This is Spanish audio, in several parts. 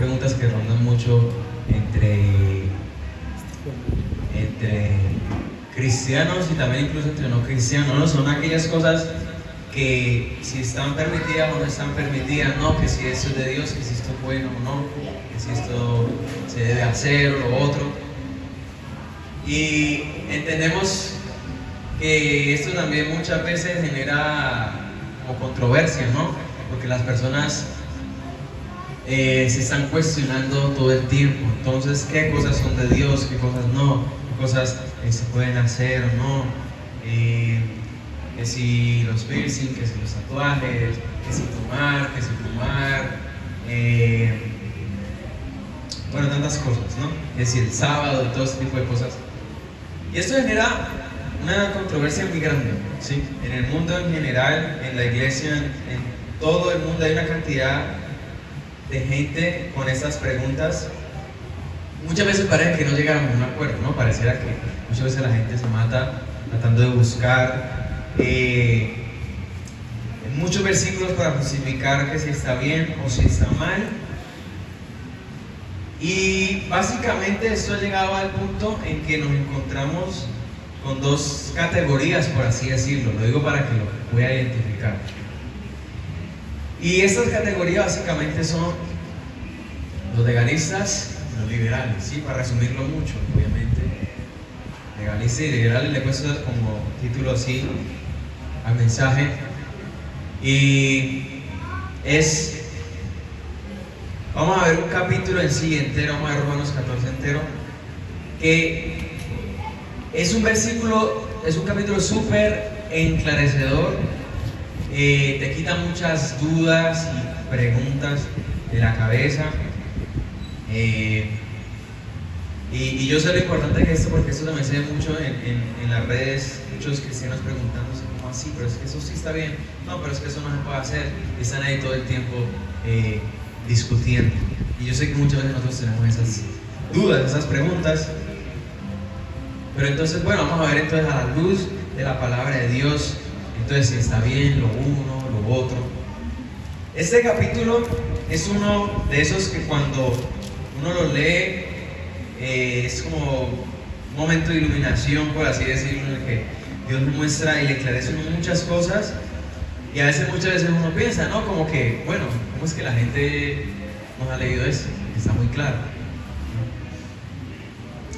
preguntas que rondan mucho entre cristianos y también incluso entre no cristianos, ¿no? Son aquellas cosas que si están permitidas o no están permitidas, ¿no? Que si esto es de Dios, que si esto es bueno o no, que si esto se debe hacer o lo otro. Y entendemos que esto también muchas veces genera como controversia, ¿no? Porque las personas se están cuestionando todo el tiempo. Entonces, ¿qué cosas son de Dios? ¿Qué cosas no? ¿Qué cosas se pueden hacer o no? Que si los piercing, que si los tatuajes, que si tomar, que si fumar, bueno, tantas cosas, ¿no? Que si el sábado y todo ese tipo de cosas. Y esto genera una controversia muy grande, ¿sí? En el mundo en general, en la iglesia, en todo el mundo hay una cantidad de gente con estas preguntas. Muchas veces parece que no llegaron a un acuerdo, ¿no? Pareciera que muchas veces la gente se mata tratando de buscar muchos versículos para justificar que si está bien o si está mal. Y básicamente esto ha llegado al punto en que nos encontramos con dos categorías, por así decirlo. Lo digo para que lo pueda identificar. Y estas categorías básicamente son los legalistas y los liberales, ¿sí? Para resumirlo mucho, obviamente. Legalistas y liberales, le he puesto como título así al mensaje. Y vamos a ver un capítulo en sí entero, vamos a ver Romanos 14 entero, que es un capítulo súper enclarecedor, te quita muchas dudas y preguntas de la cabeza, y yo sé lo importante que es esto, porque esto también se ve mucho en las redes, muchos cristianos preguntándose cómo así, pero es que eso sí está bien, no, pero es que eso no se puede hacer, y están ahí todo el tiempo discutiendo. Y yo sé que muchas veces nosotros tenemos esas dudas, esas preguntas, pero entonces, bueno, vamos a ver entonces a la luz de la palabra de Dios, entonces si está bien lo uno, lo otro. Este capítulo es uno de esos que cuando uno lo lee es como un momento de iluminación, por así decirlo, en el que Dios muestra y le aclarece muchas cosas. Y muchas veces uno piensa, ¿no? Como que, bueno, ¿cómo es que la gente no ha leído esto? Está muy claro.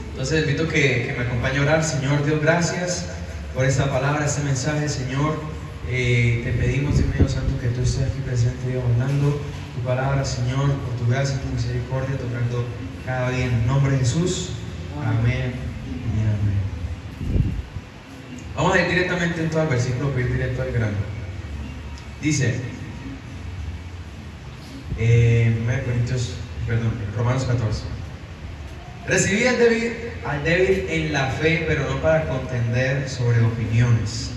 Entonces, les invito que me acompañe a orar. Señor Dios, gracias por esta palabra, este mensaje, Señor. Te pedimos, Dios mío Santo, que tú estés aquí presente, Dios, hablando tu palabra, Señor, por tu gracia, tu misericordia, tocando cada día en el nombre de Jesús. Amén y amén. Vamos a ir directamente en todo el versículo, pero ir directo al grano. Dice, Romanos 14. Recibí al débil en la fe, pero no para contender sobre opiniones.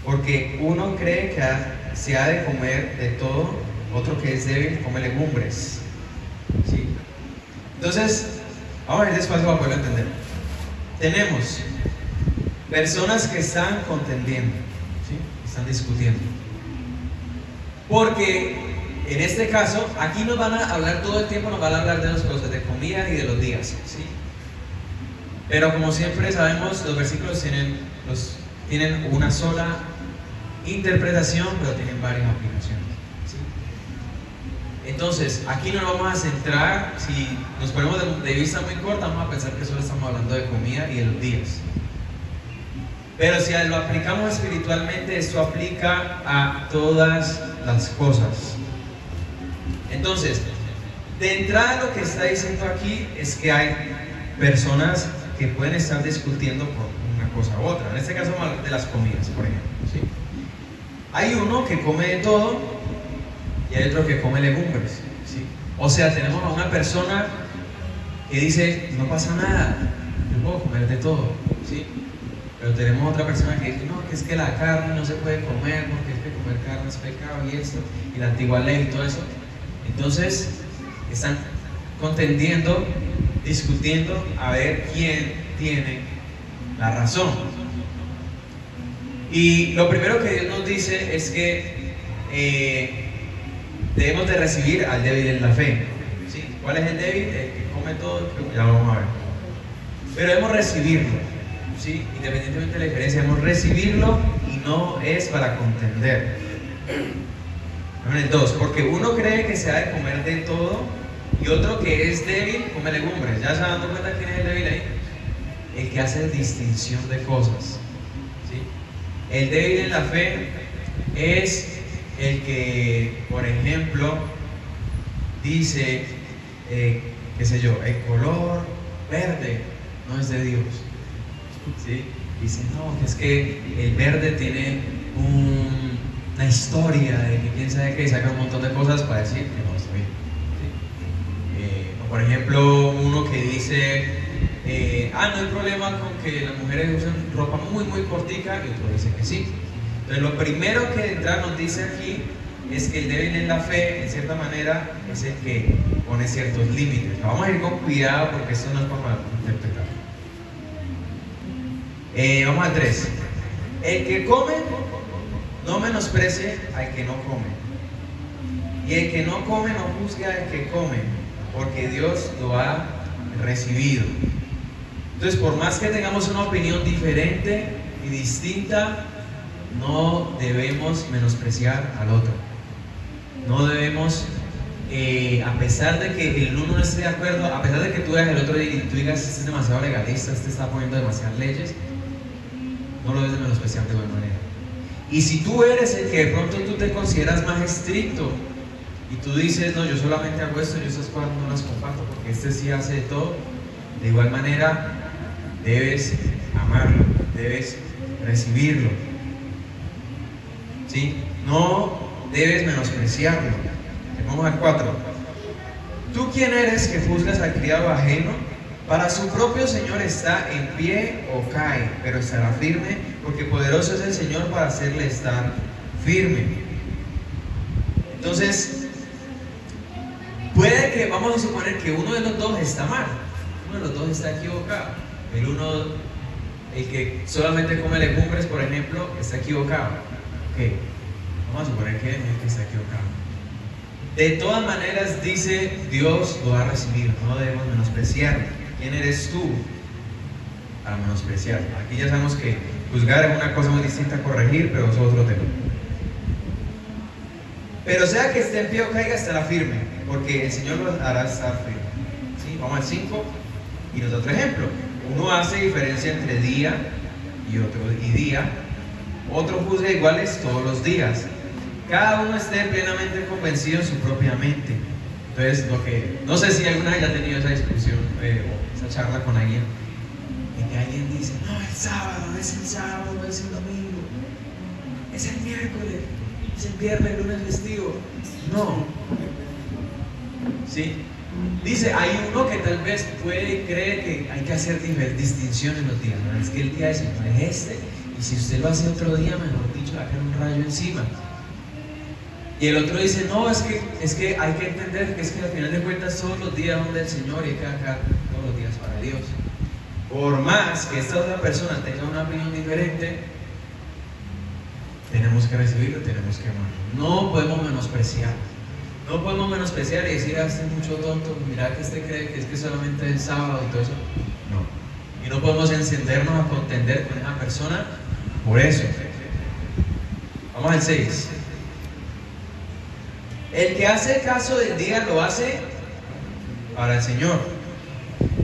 Porque uno cree que se ha de comer de todo, otro que es débil come legumbres. ¿Sí? Entonces, vamos a ir despacio para poderlo entender. Tenemos personas que están contendiendo, ¿sí? Están discutiendo. Porque en este caso, aquí nos van a hablar todo el tiempo, nos van a hablar de las cosas, de comida y de los días, ¿sí? Pero como siempre sabemos, los versículos tienen una sola interpretación, pero tienen varias aplicaciones, ¿sí? Entonces, aquí nos vamos a centrar, si nos ponemos de vista muy corta, vamos a pensar que solo estamos hablando de comida y de los días. Pero si lo aplicamos espiritualmente, esto aplica a todas las cosas. Entonces, de entrada lo que está diciendo aquí es que hay personas que pueden estar discutiendo por una cosa u otra. En este caso vamos a hablar de las comidas, por ejemplo, ¿sí? Hay uno que come de todo y hay otro que come legumbres, ¿sí? O sea, tenemos a una persona que dice, no pasa nada, yo puedo comer de todo, ¿sí? Pero tenemos otra persona que dice, no, que es que la carne no se puede comer porque es que comer carne es pecado y esto, y la antigua ley y todo eso. Entonces, están contendiendo, discutiendo a ver quién tiene la razón. Y lo primero que Dios nos dice es que debemos de recibir al débil en la fe, ¿sí? ¿Cuál es el débil? El que come todo, ya lo vamos a ver. Pero debemos recibirlo, ¿sí? Independientemente de la diferencia, debemos recibirlo y no es para contender. El 2, porque uno cree que se ha de comer de todo y otro que es débil come legumbres. ¿Ya se van dando cuenta quién es el débil ahí? El que hace distinción de cosas, ¿sí? El débil en la fe es el que, por ejemplo, dice, qué sé yo, el color verde no es de Dios, ¿sí? Dice, no, que es que el verde tiene una historia de que quién sabe qué, y saca un montón de cosas para decir que no está bien, ¿sí? O por ejemplo, uno que dice, no hay problema con que las mujeres usen ropa muy cortica, y otro dice que sí. Entonces lo primero que de entrada nos dice aquí es que el débil en la fe, en cierta manera, es el que pone ciertos límites. Vamos a ir con cuidado porque esto no es para interpretar. Vamos al 3. El que come, no menosprecie al que no come. Y el que no come, no juzgue al que come, porque Dios lo ha recibido. Entonces, por más que tengamos una opinión diferente y distinta, no debemos menospreciar al otro. No debemos, a pesar de que el uno no esté de acuerdo, a pesar de que tú veas el otro y tú digas, este es demasiado legalista, este está poniendo demasiadas leyes, no lo debes de menospreciar de buena manera. Y si tú eres el que de pronto tú te consideras más estricto y tú dices, no, yo solamente hago esto, yo esas cosas no las comparto porque este sí hace de todo, de igual manera debes amarlo, debes recibirlo, ¿sí? No debes menospreciarlo. Vamos al 4. ¿Tú quién eres que juzgas al criado ajeno? Para su propio Señor está en pie o cae, pero estará firme, porque poderoso es el Señor para hacerle estar firme. Entonces, puede que, vamos a suponer que uno de los dos está mal, uno de los dos está equivocado. El que solamente come legumbres, por ejemplo, está equivocado. Ok, vamos a suponer que está equivocado. De todas maneras, dice, Dios lo va a recibir, no debemos menospreciarlo. ¿Quién eres tú para menospreciar? Aquí ya sabemos que juzgar es una cosa muy distinta a corregir, pero eso es otro tema. Pero sea que esté en pie o caiga, estará firme, porque el Señor lo hará estar firme, ¿sí? Vamos al 5 y nos da otro ejemplo. Uno hace diferencia entre día y día, otro juzga iguales todos los días. Cada uno esté plenamente convencido en su propia mente. Entonces, no sé si alguna vez ya ha tenido esa discusión o esa charla con alguien, en que alguien dice, no, el sábado, es el sábado, es el domingo, es el miércoles, es el viernes, el lunes festivo. No. ¿Sí? Dice, hay uno que tal vez cree que hay que hacer distinción en los días, ¿no? Es que el día del Señor es este, y si usted lo hace otro día, mejor dicho, va a caer un rayo encima. Y el otro dice, no, es que hay que entender que es que al final de cuentas todos los días son del Señor y hay que dejar todos los días para Dios. Por más que esta otra persona tenga una opinión diferente, tenemos que recibirlo, tenemos que amarlo. No podemos menospreciar. No podemos menospreciar y decir, este es mucho tonto, mira que este cree que es que solamente es el sábado y todo eso. No. Y no podemos encendernos a contender con esa persona por eso. Vamos al 6. El que hace caso del día lo hace para el Señor.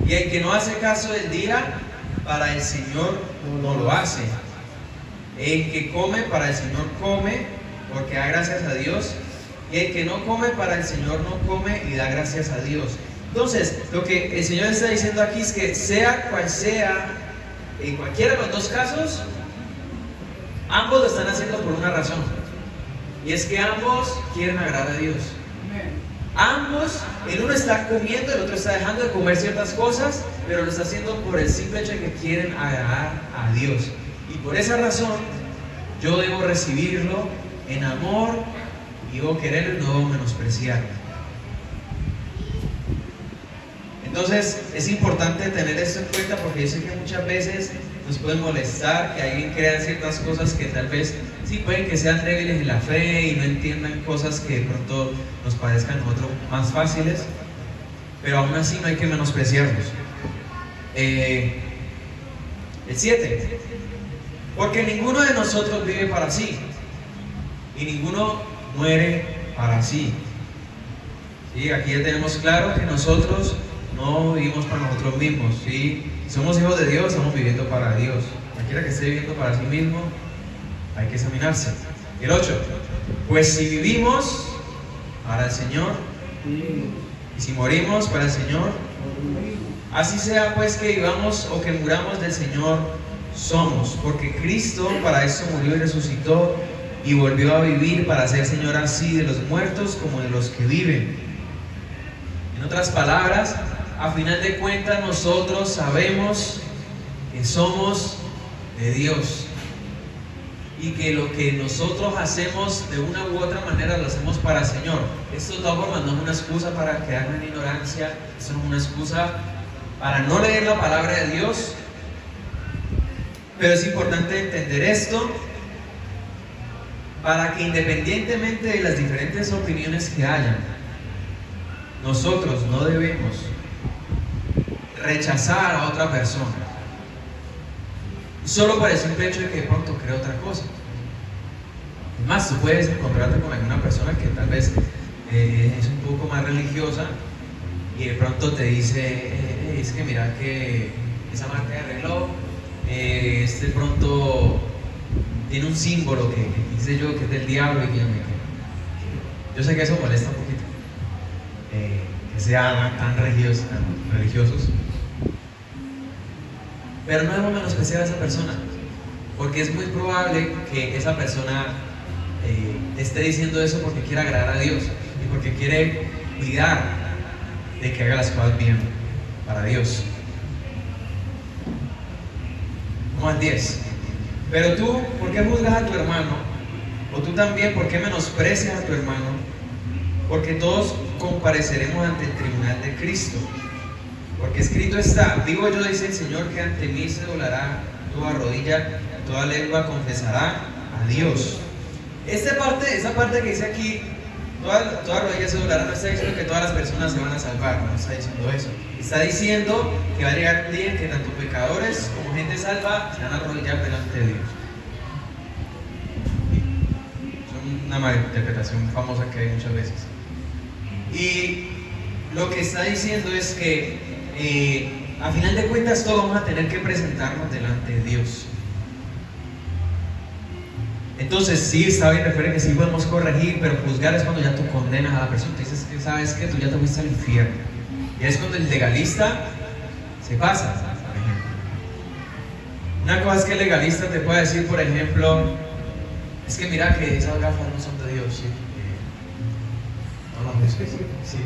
Y el que no hace caso del día, para el Señor no lo hace. El que come, para el Señor come, porque da gracias a Dios. Y el que no come, para el Señor no come y da gracias a Dios. Entonces, lo que el Señor está diciendo aquí es que sea cual sea, en cualquiera de los dos casos, ambos lo están haciendo por una razón. Y es que ambos quieren agradar a Dios. Ambos, el uno está comiendo, el otro está dejando de comer ciertas cosas, pero lo está haciendo por el simple hecho de que quieren agradar a Dios. Y por esa razón, yo debo recibirlo en amor y debo quererlo y no debo menospreciarlo. Entonces, es importante tener esto en cuenta porque yo sé que muchas veces nos puede molestar que alguien crea ciertas cosas que tal vez sí pueden que sean débiles en la fe y no entiendan cosas que de pronto nos parezcan a nosotros más fáciles. pero aún así no hay que menospreciarlos. El 7, porque ninguno de nosotros vive para sí y ninguno muere para sí. ¿Sí? Aquí ya tenemos claro que nosotros no vivimos para nosotros mismos. ¿Sí? Si somos hijos de Dios, estamos viviendo para Dios. Cualquiera que esté viviendo para sí mismo, hay que examinarse. El 8, pues si vivimos para el Señor y si morimos para el Señor, así sea pues que vivamos o que muramos, del Señor somos, porque Cristo para eso murió y resucitó y volvió a vivir para ser Señor así de los muertos como de los que viven. En otras palabras, a final de cuentas nosotros sabemos que somos de Dios y que lo que nosotros hacemos de una u otra manera lo hacemos para el Señor. Esto de todas formas no es una excusa para quedarnos en ignorancia, esto no es una excusa para no leer la palabra de Dios, pero es importante entender esto para que independientemente de las diferentes opiniones que hayan, nosotros no debemos rechazar a otra persona solo por el simple hecho de que de pronto cree otra cosa. Más, tú puedes encontrarte con alguna persona que tal vez es un poco más religiosa y de pronto te dice, es que mira que esa marca de reloj, de pronto tiene un símbolo que dice yo que es del diablo y que yo sé que eso molesta un poquito, que sean tan religiosos. Pero no debemos menospreciar a esa persona, porque es muy probable que esa persona esté diciendo eso porque quiere agradar a Dios y porque quiere cuidar de que haga las cosas bien para Dios. Vamos al 10. Pero tú, ¿por qué juzgas a tu hermano? O tú también, ¿por qué menosprecias a tu hermano? Porque todos compareceremos ante el tribunal de Cristo. Porque escrito está, vivo yo, dice el Señor, que ante mí se doblará toda rodilla, toda lengua confesará a Dios. Esa parte que dice aquí, toda rodilla se doblará, no está diciendo que todas las personas se van a salvar, no está diciendo eso. Está diciendo que va a llegar un día en que tanto pecadores como gente salva se van a arrodillar delante de Dios. Es una malinterpretación famosa que hay muchas veces. Y lo que está diciendo es que a final de cuentas todos vamos a tener que presentarnos delante de Dios. Entonces sí, está bien, refiere que sí podemos corregir, pero juzgar es cuando ya tú condenas a la persona. Te dices que sabes que tú ya te fuiste al infierno. Y es cuando el legalista se pasa, por ejemplo. Una cosa es que el legalista te pueda decir, por ejemplo, es que mira que esas gafas no son de Dios, ¿sí? No las ves, sí.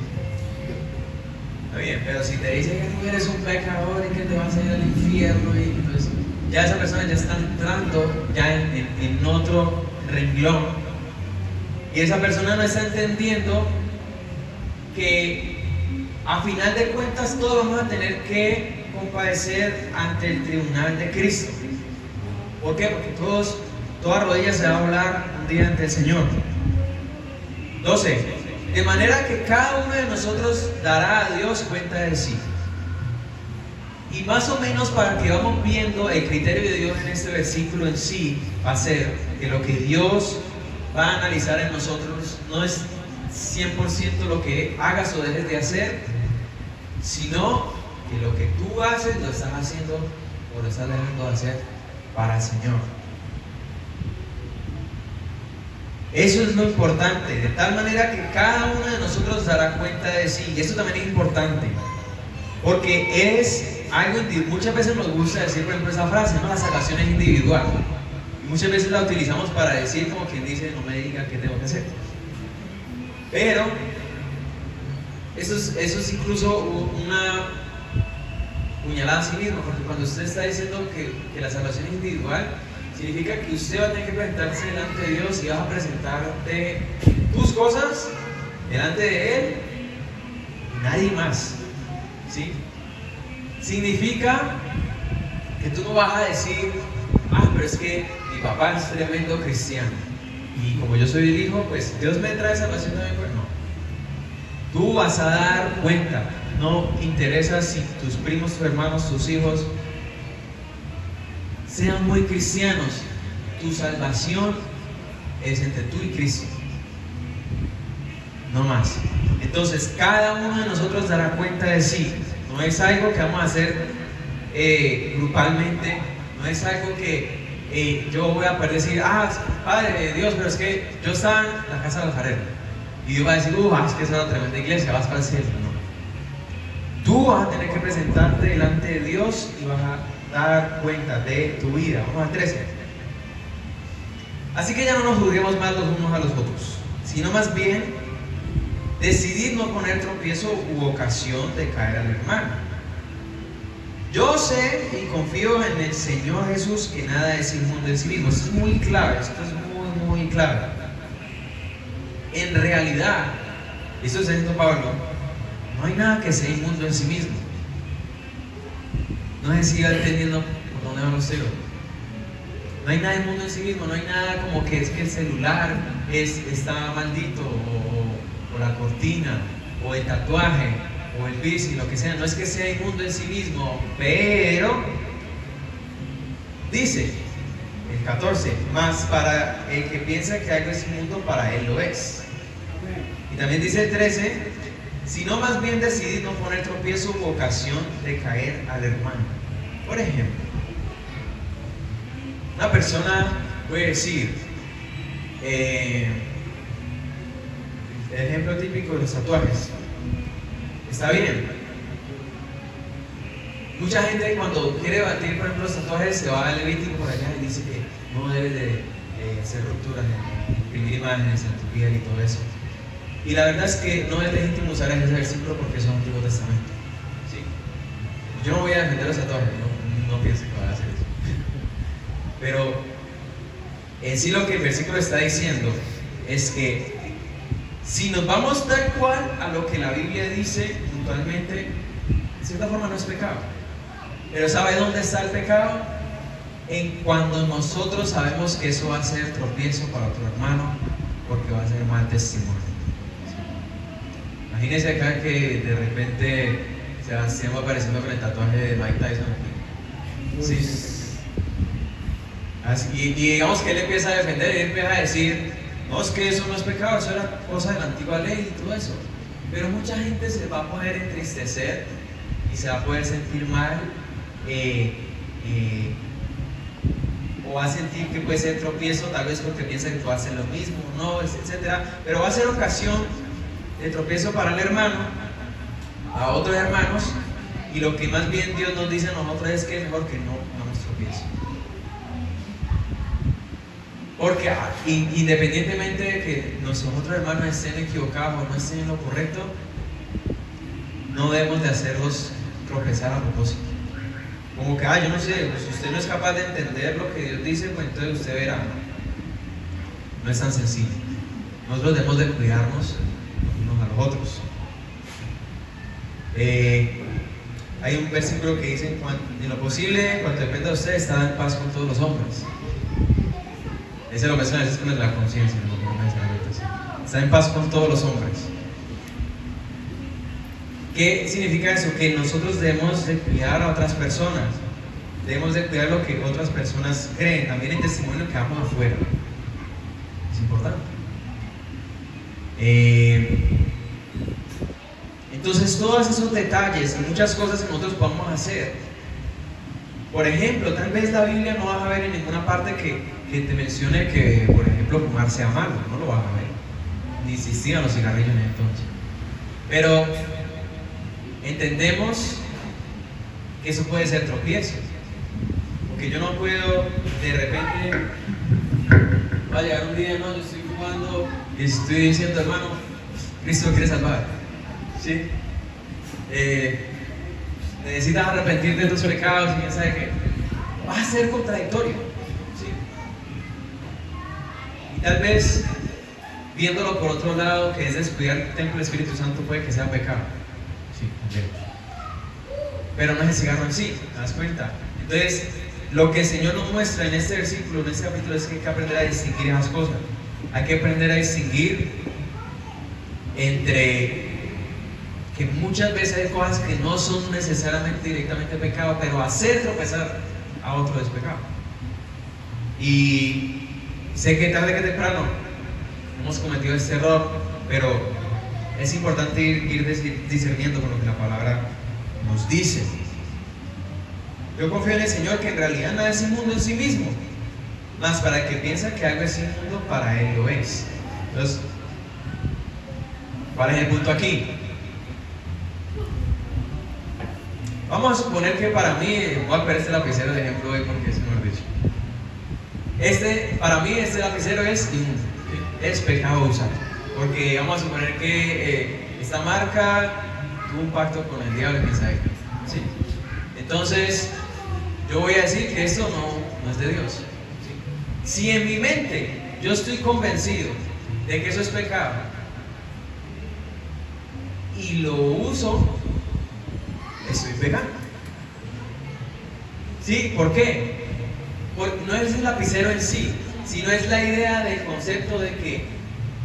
Está bien, pero si te dice que tú eres un pecador y que te vas a ir al infierno, y pues ya esa persona ya está entrando ya en otro renglón, y esa persona no está entendiendo que a final de cuentas todos vamos a tener que compadecer ante el tribunal de Cristo. ¿Por qué? Porque toda rodilla se va a doblar un día ante el Señor. 12. De manera que cada uno de nosotros dará a Dios cuenta de sí. Y más o menos para que vamos viendo el criterio de Dios en este versículo en sí, va a ser que lo que Dios va a analizar en nosotros no es 100% lo que hagas o dejes de hacer, sino que lo que tú haces lo estás haciendo o lo estás dejando de hacer para el Señor. Eso es lo importante, de tal manera que cada uno de nosotros dará cuenta de sí. Y esto también es importante, porque es algo, muchas veces nos gusta decir, por ejemplo, esa frase, ¿no? La salvación es individual. Y muchas veces la utilizamos para decir, como quien dice, no me diga qué tengo que hacer. Pero eso es incluso una puñalada a sí mismo, porque cuando usted está diciendo que la salvación es individual, significa que usted va a tener que presentarse delante de Dios y vas a presentarte tus cosas delante de Él y nadie más, ¿sí? Significa que tú no vas a decir, pero es que mi papá es tremendo cristiano y como yo soy el hijo, pues Dios me trae salvación también. Pues no. Tú vas a dar cuenta no interesa si tus primos, tus hermanos, tus hijos sean muy cristianos. Tu salvación es entre tú y Cristo, no más. Entonces cada uno de nosotros dará cuenta de sí. No es algo que vamos a hacer grupalmente. No es algo que yo voy a poder decir, Padre Dios, pero es que yo estaba en la casa del alfarero y Dios va a decir, es que es una tremenda iglesia, vas para el cielo. No. Tú vas a tener que presentarte delante de Dios y vas a dar cuenta de tu vida. Vamos al 13. Así que ya no nos juzguemos más los unos a los otros, sino más bien decidid no poner tropiezo u ocasión de caer al hermano. Yo sé y confío en el Señor Jesús que nada es inmundo en sí mismo. Esto es muy clave, esto es muy clave. En realidad, esto está diciendo Pablo, no hay nada que sea inmundo en sí mismo. No sé si va entendiendo por dónde van los tiros. No hay nada inmundo en sí mismo, no hay nada como que es que el celular está maldito, o la cortina, o el tatuaje, o el piercing, lo que sea. No es que sea inmundo en sí mismo, pero dice el 14, más para el que piensa que algo es inmundo, para él lo es. Y también dice el 13, sino más bien decidid no poner tropiezo u ocasión de caer al hermano. Por ejemplo, una persona puede decir, el ejemplo típico de los tatuajes, está bien. Mucha gente cuando quiere debatir, por ejemplo, los tatuajes, se va al Levítico por allá y dice que no debes de hacer rupturas, de imprimir imágenes en tu piel y todo eso. Y la verdad es que no es legítimo usar ese versículo porque es un Antiguo Testamento. ¿Sí? Yo no voy a defender los tatuajes, no pienso que vaya a hacer eso. Pero en sí lo que el versículo está diciendo es que si nos vamos tal cual a lo que la Biblia dice puntualmente, de cierta forma no es pecado. Pero ¿sabe dónde está el pecado? En cuando nosotros sabemos que eso va a ser tropiezo para otro hermano, porque va a ser mal testimonio. Imagínense acá que de repente Sebastián va apareciendo con el tatuaje de Mike Tyson. Sí. Así, y digamos que él empieza a defender, él empieza a decir, no, es que eso no es pecado, eso era cosa de la antigua ley y todo eso. Pero mucha gente se va a poder entristecer y se va a poder sentir mal, o va a sentir que puede ser tropiezo, tal vez porque piensa que tú haces lo mismo, no, etc. Pero va a ser ocasión de tropiezo para el hermano, a otros hermanos, y lo que más bien Dios nos dice a nosotros es que es mejor que no hagamos tropiezo. Porque independientemente de que nuestros otros hermanos estén equivocados o no estén en lo correcto, no debemos de hacerlos tropezar a propósito. Como que, yo no sé, pues si usted no es capaz de entender lo que Dios dice, pues entonces usted verá. No es tan sencillo. Nosotros debemos de cuidarnos unos a los otros. Hay un versículo que dice, en lo posible, cuanto dependa de usted, está en paz con todos los hombres. Ese lo menciona a veces con la conciencia, ¿no? Está en paz con todos los hombres. ¿Qué significa eso? Que nosotros debemos de cuidar a otras personas. Debemos de cuidar lo que otras personas creen. También el testimonio que damos afuera. Es importante. Entonces, todos esos detalles y muchas cosas que nosotros podemos hacer. Por ejemplo, tal vez la Biblia no vas a ver en ninguna parte que te mencione que, por ejemplo, fumar sea malo. No lo vas a ver. Ni existían los cigarrillos en entonces. Pero entendemos que eso puede ser tropiezo. Porque yo no puedo de repente, va a llegar un día, no, yo estoy fumando y estoy diciendo, hermano, Cristo quiere salvar. ¿Sí? Necesitas arrepentirte de tus pecados y quién sabe qué. Va a ser contradictorio. ¿Sí? Y tal vez, viéndolo por otro lado, que es descuidar el templo del Espíritu Santo, puede que sea pecado. Sí, pero no es el cigarro en sí, ¿te das cuenta? Entonces, lo que el Señor nos muestra en este versículo, en este capítulo, es que hay que aprender a distinguir esas cosas. Hay que aprender a distinguir entre que muchas veces hay cosas que no son necesariamente directamente pecado, pero hacer tropezar a otro es pecado. Y sé que tarde que temprano hemos cometido este error, pero es importante ir discerniendo con lo que la palabra nos dice. Yo confío en el Señor que en realidad nada es inmundo en sí mismo, mas para el que piensa que algo es inmundo, para él lo es. Entonces, ¿cuál es el punto aquí? Vamos a suponer que para mí, voy a poner este lapicero de ejemplo hoy porque es mejor dicho. Para mí este lapicero es pecado usar. Porque vamos a suponer que esta marca tuvo un pacto con el diablo y piensa ahí. ¿Sí? Entonces, yo voy a decir que esto no es de Dios. ¿Sí? Si en mi mente yo estoy convencido de que eso es pecado y lo uso, estoy pecando. ¿Sí? ¿Por qué? No es el lapicero en sí, sino es la idea del concepto de que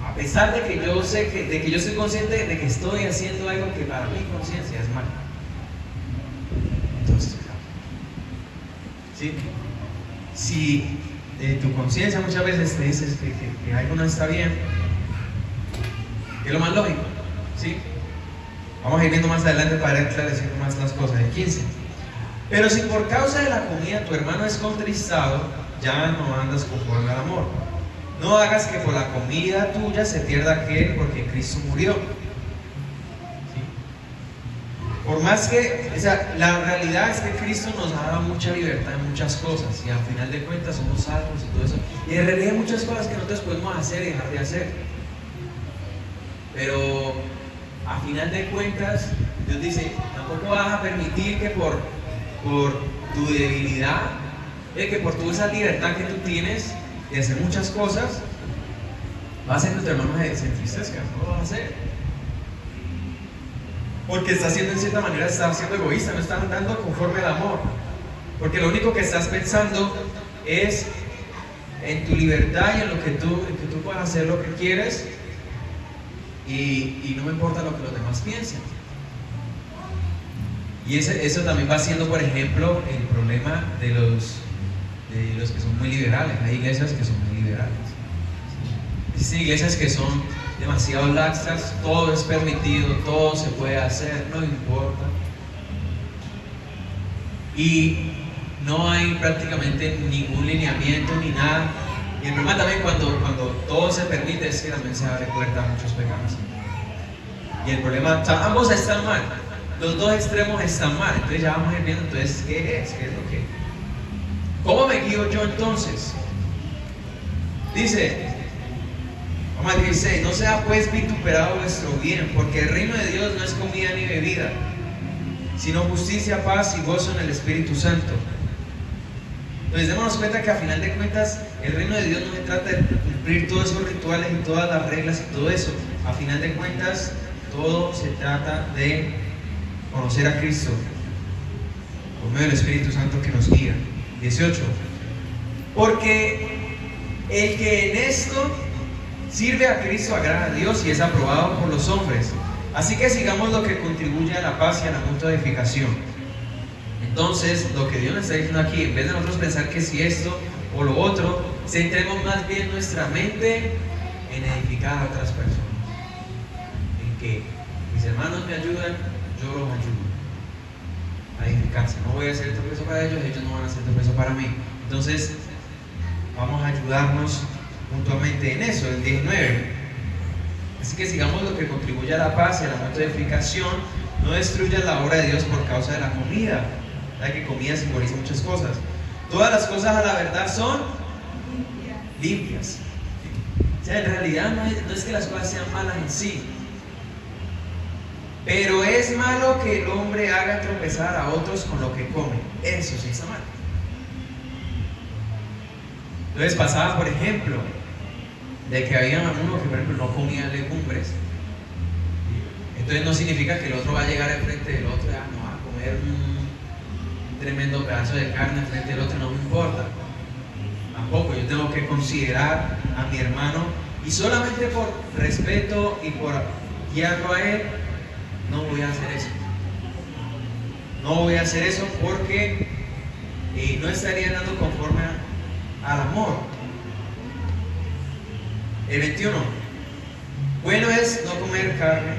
a pesar de que yo sé de que yo soy consciente de que estoy haciendo algo que para mi conciencia es malo, entonces ¿sí? Si tu conciencia muchas veces te dice que algo no está bien, es lo más lógico, ¿sí? Vamos a ir viendo más adelante para ir esclareciendo más las cosas. El 15. Pero si por causa de la comida tu hermano es contristado, ya no andas conforme al amor. No hagas que por la comida tuya se pierda aquel porque Cristo murió. ¿Sí? Por más que, la realidad es que Cristo nos ha dado mucha libertad en muchas cosas y al final de cuentas somos salvos y todo eso. Y en realidad hay muchas cosas que nosotros podemos hacer y dejar de hacer. Pero a final de cuentas, Dios dice, tampoco vas a permitir que por tu debilidad, que por tu esa libertad que tú tienes de hacer muchas cosas, va a hacer que tu hermano se entristezca. No lo va a hacer. Porque está haciendo, en cierta manera, está siendo egoísta, no está andando conforme al amor. Porque lo único que estás pensando es en tu libertad y en lo que tú puedas hacer lo que quieres. Y no me importa lo que los demás piensen. Y eso también va siendo, por ejemplo, el problema de los que son muy liberales. Hay iglesias que son muy liberales. Existen iglesias que son demasiado laxas, todo es permitido, todo se puede hacer, no importa. Y no hay prácticamente ningún lineamiento ni nada. Y el problema también cuando todo se permite es que también se abre puerta a muchos pecados. Y el problema, o sea, ambos están mal, los dos extremos están mal. Entonces ya vamos a ir viendo, entonces, ¿qué es? ¿Qué es lo que? ¿Cómo me guío yo entonces? Dice, vamos al 16, no sea pues vituperado vuestro bien, porque el reino de Dios no es comida ni bebida, sino justicia, paz y gozo en el Espíritu Santo. Entonces démonos cuenta que a final de cuentas el reino de Dios no se trata de cumplir todos esos rituales y todas las reglas y todo eso. A final de cuentas todo se trata de conocer a Cristo por medio del Espíritu Santo que nos guía. 18. Porque el que en esto sirve a Cristo agrada a Dios y es aprobado por los hombres. Así que sigamos lo que contribuye a la paz y a la mutua edificación. Entonces, lo que Dios nos está diciendo aquí, en vez de nosotros pensar que si esto o lo otro, centremos más bien nuestra mente en edificar a otras personas. En que mis hermanos me ayudan, yo los ayudo a edificarse. No voy a hacer tropiezo para ellos, ellos no van a hacer tropiezo para mí. Entonces, vamos a ayudarnos mutuamente en eso, el 19. Así que sigamos lo que contribuye a la paz y a la mutua edificación. No destruyas la obra de Dios por causa de la comida. La que comida simboliza muchas cosas. Todas las cosas a la verdad son limpias. O sea, en realidad no es que las cosas sean malas en sí, pero es malo que el hombre haga tropezar a otros con lo que come. Eso sí está mal. Entonces pasaba, por ejemplo, de que había uno que, por ejemplo, no comía legumbres. Entonces no significa que el otro va a llegar enfrente del otro y no va a comer un tremendo pedazo de carne frente al otro, no me importa. Tampoco, yo tengo que considerar a mi hermano y solamente por respeto y por guiarlo a él, no voy a hacer eso. No voy a hacer eso porque no estaría dando conforme al amor. El 21. Bueno es no comer carne,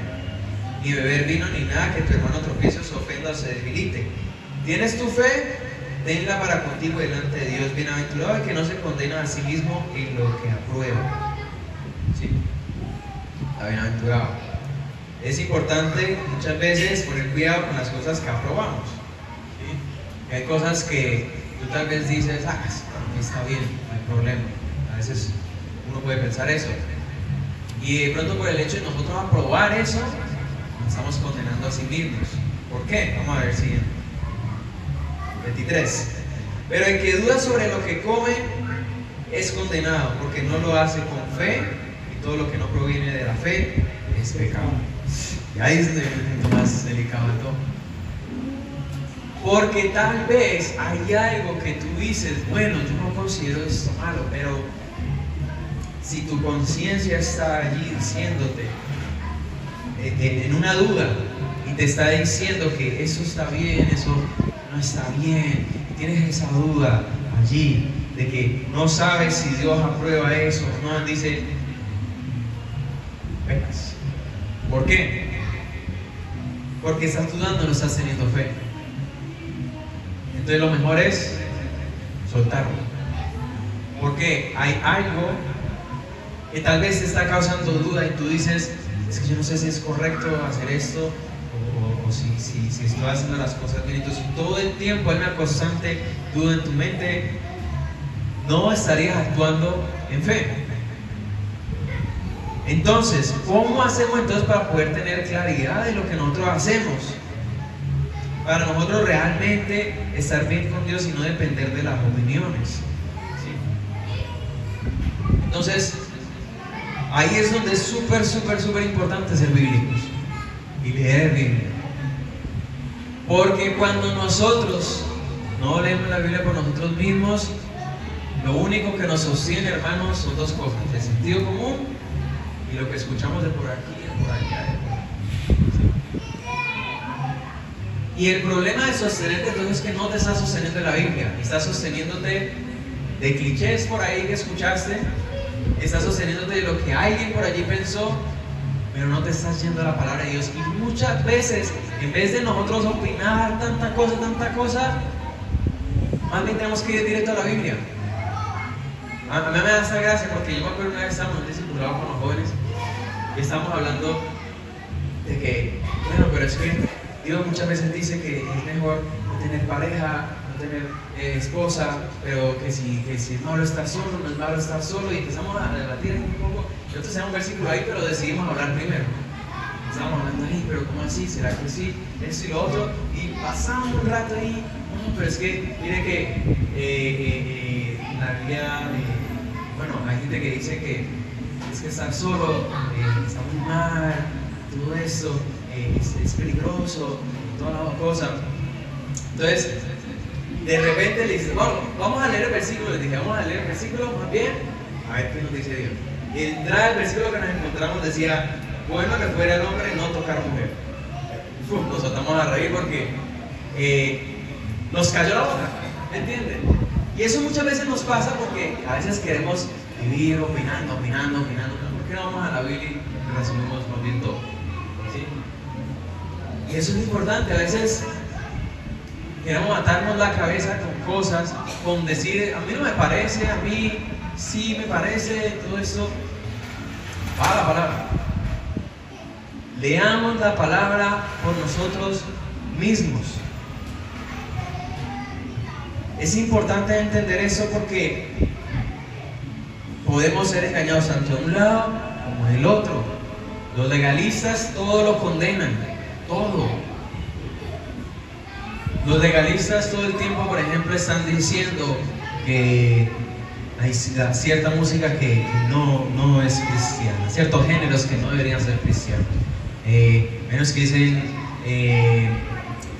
ni beber vino, ni nada que tu hermano tropiece o se ofenda o se debilite. ¿Tienes tu fe? Tenla para contigo delante de Dios. Bienaventurado el que no se condena a sí mismo en lo que aprueba. ¿Sí? Bienaventurado. Es importante muchas veces poner cuidado con las cosas que aprobamos. ¿Sí? Hay cosas que tú tal vez dices, está bien, no hay problema. A veces uno puede pensar eso. Y de pronto por el hecho de nosotros aprobar eso, nos estamos condenando a sí mismos. ¿Por qué? Vamos a ver siguiente. 23. Pero el que duda sobre lo que come es condenado, porque no lo hace con fe, y todo lo que no proviene de la fe es pecado. Y ahí es donde más delicado de todo. Porque tal vez hay algo que tú dices, bueno, yo no considero esto malo, pero si tu conciencia está allí diciéndote, en una duda, y te está diciendo que eso está bien, eso no está bien, y tienes esa duda allí, de que no sabes si Dios aprueba eso, no, dice, pecas. ¿Por qué? Porque estás dudando, no estás teniendo fe. Entonces lo mejor es soltarlo. Porque hay algo que tal vez te está causando duda y tú dices, es que yo no sé si es correcto hacer esto o si estoy haciendo las cosas bien. Entonces todo el tiempo hay una constante duda en tu mente, no estarías actuando en fe. Entonces, ¿cómo hacemos entonces para poder tener claridad de lo que nosotros hacemos? Para nosotros realmente estar bien con Dios y no depender de las opiniones. ¿Sí? Entonces, ahí es donde es súper importante ser bíblicos y leer Biblia. Porque cuando nosotros no leemos la Biblia por nosotros mismos, lo único que nos sostiene, hermanos, son dos cosas: el sentido común y lo que escuchamos de por aquí, de por allá, de por allá. Y el problema de sostenerte entonces es que no te estás sosteniendo de la Biblia, estás sosteniéndote de clichés por ahí que escuchaste, estás sosteniéndote de lo que alguien por allí pensó, pero no te estás yendo a la palabra de Dios. Y muchas veces, en vez de nosotros opinar tanta cosa, más bien tenemos que ir directo a la Biblia. A mí me da esa gracia porque yo me acuerdo una vez estábamos en un discipulado con los jóvenes y estábamos hablando de que, bueno, pero es que Dios muchas veces dice que es mejor no tener pareja, no tener esposa, pero que si es malo estar solo, no es malo estar solo, y empezamos a debatir un poco. Nosotros tenemos un versículo ahí, pero decidimos hablar primero. Estábamos hablando ahí, pero ¿cómo así? ¿Será que sí? Esto y lo otro, y pasamos un rato ahí. No, pero es que, mire que la Biblia, bueno, hay gente que dice que es que estar solo está muy mal, todo eso. Es peligroso, toda la cosa. Entonces, de repente le dice, bueno, vamos a leer el versículo. Les dije, vamos a leer el versículo más bien, a ver qué nos dice Dios. Y entrada el versículo que nos encontramos decía, bueno que fuera el hombre no tocar mujer. Nos soltamos a reír porque nos cayó la boca, ¿me entienden? Y eso muchas veces nos pasa porque a veces queremos vivir opinando. ¿Por qué no vamos a la Biblia y resumimos más bien todo? ¿Sí? Y eso es importante. A veces queremos matarnos la cabeza con cosas, con decir, a mí no me parece, a mí sí me parece, todo eso. Va la palabra. Leamos la palabra por nosotros mismos. Es importante entender eso porque podemos ser engañados tanto de un lado como del otro. Los legalistas todo lo condenan, todo. Los legalistas todo el tiempo, por ejemplo, están diciendo que hay cierta música que no es cristiana, ciertos géneros que no deberían ser cristianos, menos que dicen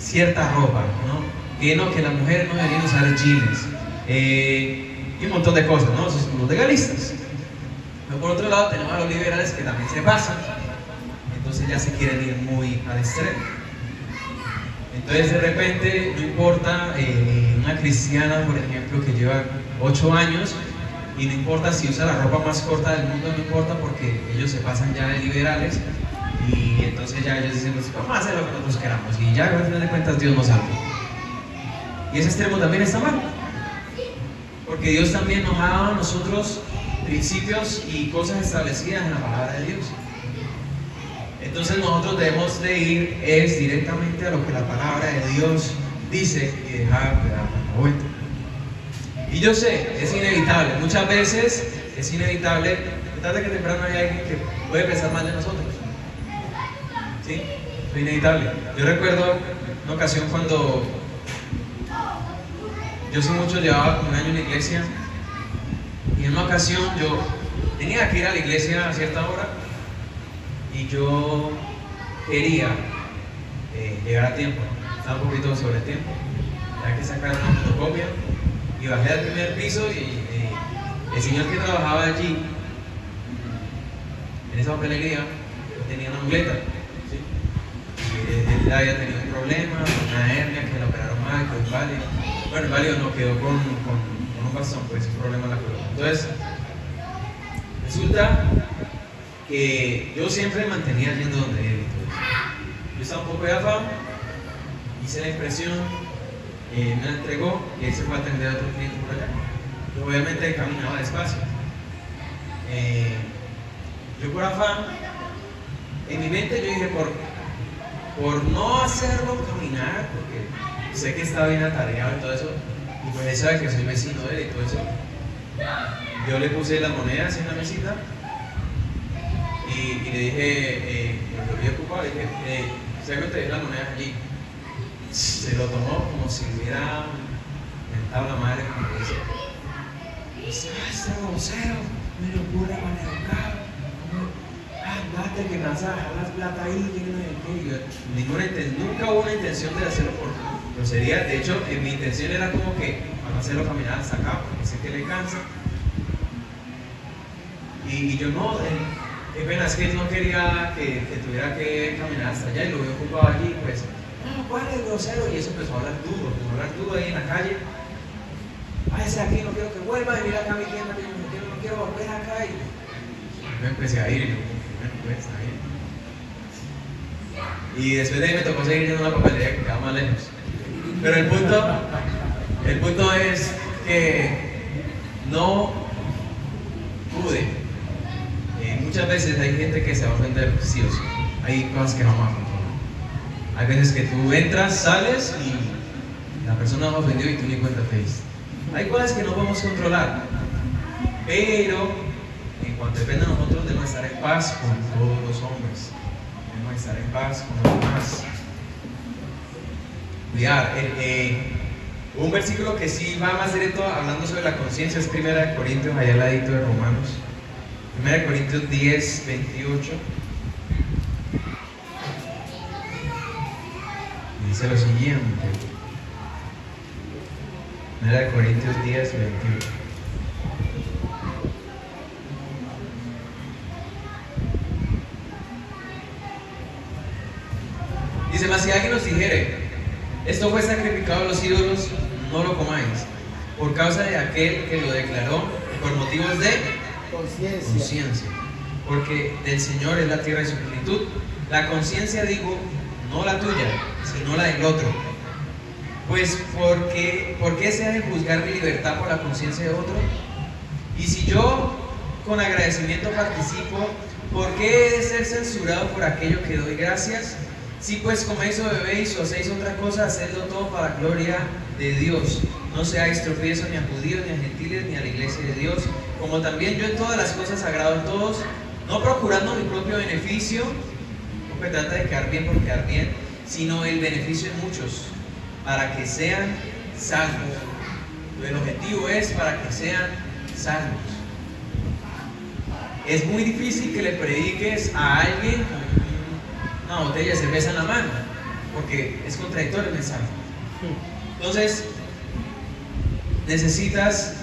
cierta ropa, ¿no? Que las mujeres no deberían usar jeans, y un montón de cosas, ¿no? Esos son los legalistas. Pero por otro lado tenemos a los liberales que también se pasan. Entonces entonces ya se quieren ir muy al extremo. Entonces de repente, no importa, una cristiana, por ejemplo, que lleva 8 años, y no importa si usa la ropa más corta del mundo, no importa, porque ellos se pasan ya de liberales, y entonces ya ellos dicen, pues, vamos a hacer lo que nosotros queramos, y ya al final de cuentas Dios nos salva. Y ese extremo también está mal, porque Dios también nos ha dado a nosotros principios y cosas establecidas en la palabra de Dios. Entonces nosotros debemos de ir directamente a lo que la palabra de Dios dice y dejar de dar la vuelta. Y yo sé, es inevitable, muchas veces es inevitable, tarde que temprano hay alguien que puede pensar mal de nosotros. ¿Sí? Es inevitable. Yo recuerdo una ocasión cuando yo hace mucho llevaba como un año en la iglesia, y en una ocasión yo tenía que ir a la iglesia a cierta hora, y yo quería llegar a tiempo, ¿no? Estaba un poquito sobre el tiempo, había que sacar una fotocopia, y bajé al primer piso, y el señor que trabajaba allí, en esa papelería, tenía una muleta, ¿sí? Él había tenido un problema, una hernia, que la operaron mal, quedó inválido. Bueno, inválido no, quedó con un bastón, pues un problema en la columna. Entonces, resulta que yo siempre mantenía yendo donde él. Yo estaba un poco de afán, hice la impresión, me la entregó, y él se fue a atender a otro cliente por allá. Yo obviamente caminaba despacio. Yo por afán, en mi mente yo dije, por no hacerlo caminar, porque sé que estaba bien atareado y todo eso, y pues él sabe que soy vecino de él y todo eso, yo le puse las monedas en la mesita, y le dije, lo había ocupado, le dije, ¿sabes que te dejé las monedas allí? Se lo tomó como si hubiera mentado la madre, como que dice, este grosero, me lo pura maleducado, andate que me vas a dejar las plata ahí, nunca hubo una intención de hacerlo por grosería. De hecho, mi intención era como que para hacerlo caminar hasta acá, porque sé que le cansa, y yo no, qué pena, es que no quería que tuviera que caminar hasta allá, y lo había ocupado allí, pues, no, ¿cuál es el grosero? Y eso empezó a hablar duro ahí en la calle. Váyase aquí, no quiero que vuelva, y mira acá mi tienda, que yo no quiero volver acá. Y yo empecé a ir, y yo, bueno, pues, está bien. Y después de ahí me tocó seguir yendo a una papelería que quedaba más lejos. Pero el punto es que no pude. Muchas veces hay gente que se va a ofender, sí o sí. Hay cosas que no vamos a controlar. Hay veces que tú entras, sales y la persona nos ofendió y tú ni cuenta te diste. Hay cosas que no podemos controlar, pero en cuanto depende de nosotros, debemos estar en paz con todos los hombres, debemos estar en paz con los demás. Cuidar. Un versículo que sí va más directo hablando sobre la conciencia es 1 Corintios, allá al ladito de Romanos. 1 Corintios 10, 28. Dice lo siguiente. 1 Corintios 10, 28. Dice, mas si alguien os dijere, esto fue sacrificado a los ídolos, no lo comáis, por causa de aquel que lo declaró, por motivos de conciencia. Porque del Señor es la tierra y su plenitud. La conciencia, digo, no la tuya, sino la del otro. Pues, ¿por qué se ha de juzgar mi libertad por la conciencia de otro? Y si yo con agradecimiento participo, ¿por qué he de ser censurado por aquello que doy gracias? Si pues coméis o bebéis o hacéis otra cosa, hacedlo todo para gloria de Dios. No seáis tropiezo ni a judíos, ni a gentiles, ni a la iglesia de Dios, como también yo en todas las cosas agrado a todos, no procurando mi propio beneficio, no se trata de quedar bien por quedar bien, sino el beneficio de muchos, para que sean salvos. El objetivo es para que sean salvos. Es muy difícil que le prediques a alguien con una botella de cerveza en la mano, porque es contradictorio el mensaje. Entonces, necesitas,